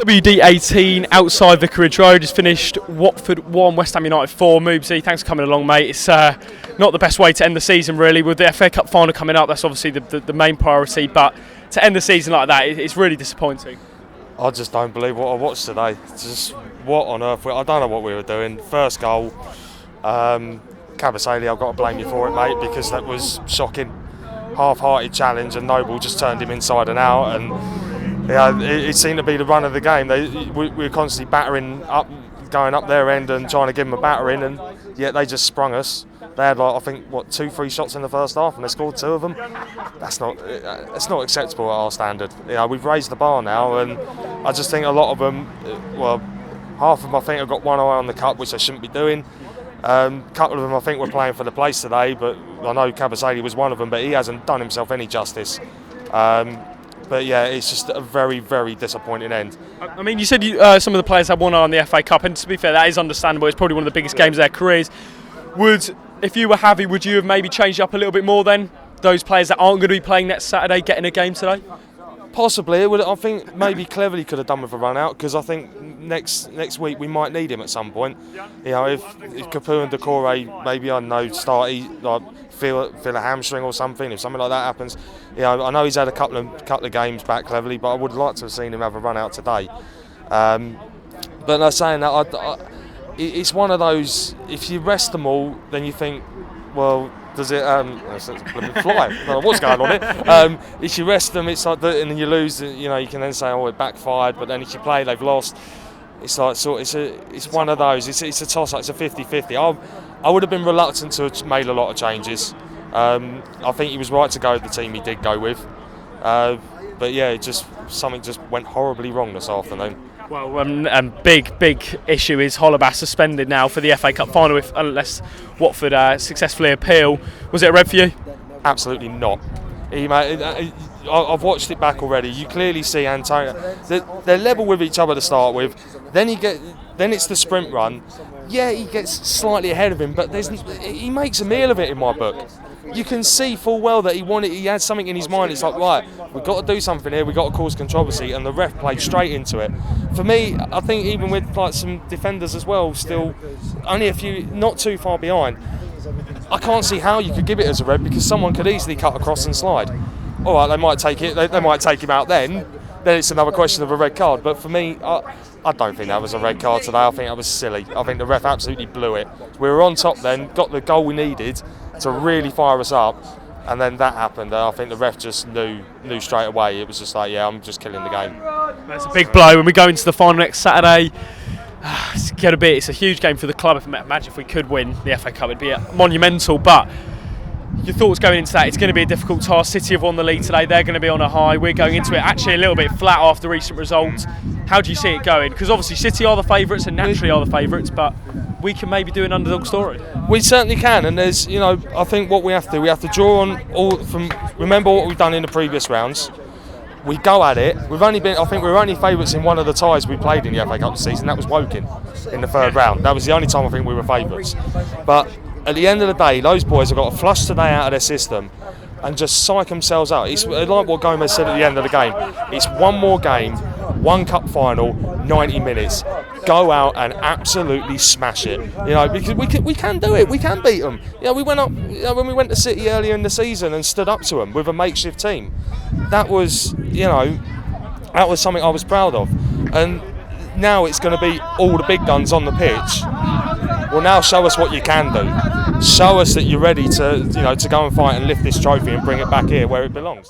WD18 outside Vicarage Road has finished Watford 1, West Ham United 4. Moobsy, thanks for coming along, mate. It's not the best way to end the season, really. With the FA Cup final coming up, that's obviously the main priority. But to end the season like that, it's really disappointing. I just don't believe what I watched today. It's just, what on earth? I don't know what we were doing. First goal, Kabasele, I've got to blame you for it, mate, because that was shocking. Half-hearted challenge, and Noble just turned him inside and out, and yeah, it seemed to be the run of the game. We were constantly battering up, going up their end and trying to give them a battering, and yet they just sprung us. They had, like, I think, 2-3 shots in the first half, and they scored 2 of them. That's not acceptable at our standard. We've raised the bar now, and I just think a lot of them, half of them I think have got one eye on the cup, which they shouldn't be doing. A couple of them I think were playing for the place today, but I know Kabasele was one of them, but he hasn't done himself any justice. But yeah, it's just a very, very disappointing end. I mean, you said some of the players had one eye on the FA Cup, and to be fair, that is understandable. It's probably one of the biggest games of their careers. If you were Javi, would you have maybe changed up a little bit more then? Those players that aren't going to be playing next Saturday getting a game today? Possibly. I think maybe Cleverly could have done with a run out, because I think next week we might need him at some point. If Capu and Decore maybe, I don't know, start feel a hamstring or something, if something like that happens. I know he's had a couple of games back, Cleverly, but I would like to have seen him have a run out today. But no, saying that, it's one of those, if you rest them all, then you think, well, does it fly? What's going on here? If you rest them, it's like and then you lose. You can then say, oh, it backfired. But then if you play, they've lost. It's like it's one of those. It's a toss-up. It's a 50-50. I would have been reluctant to have made a lot of changes. I think he was right to go with the team he did go with. But yeah, something just went horribly wrong this afternoon. Well, big issue is HOLEBAS suspended now for the FA Cup final unless Watford successfully appeal. Was it a red for you? Absolutely not. I've watched it back already. You clearly see Antonio. They're level with each other to start with. Then it's the sprint run. Yeah, he gets slightly ahead of him, but he makes a meal of it in my book. You can see full well that he had something in his mind. It's like, right, we've got to do something here, we've got to cause controversy, and the ref played straight into it. For me, I think even with some defenders as well, still only a few, not too far behind, I can't see how you could give it as a red, because someone could easily cut across and slide. All right, they might take him out then it's another question of a red card. But for me, I don't think that was a red card today. I think that was silly. I think the ref absolutely blew it. We were on top then, got the goal we needed to really fire us up, and then that happened. I think the ref just knew straight away. It was just like, yeah, I'm just killing the game. That's a big blow when we go into the final next Saturday. It's a huge game for the club. Imagine if we could win the FA Cup, it'd be monumental. But your thoughts going into that? It's going to be a difficult task. City have won the league today. They're going to be on a high. We're going into it actually a little bit flat after recent results. How do you see it going? Because obviously City are the favourites and naturally are the favourites, but we can maybe do an underdog story. We certainly can, and there's, I think what we have to draw on remember what we've done in the previous rounds. We go at it. I think we were only favourites in one of the ties we played in the FA Cup this season. That was Woking in the third round. That was the only time I think we were favourites. But at the end of the day, those boys have got to flush today out of their system and just psych themselves out. It's like what Gomez said at the end of the game. It's one more game, one cup final, 90 minutes. Go out and absolutely smash it. Because we can do it. We can beat them. We went up when we went to City earlier in the season and stood up to them with a makeshift team. That was something I was proud of. And now it's going to be all the big guns on the pitch. Well, now show us what you can do. Show us that you're ready to go and fight and lift this trophy and bring it back here where it belongs.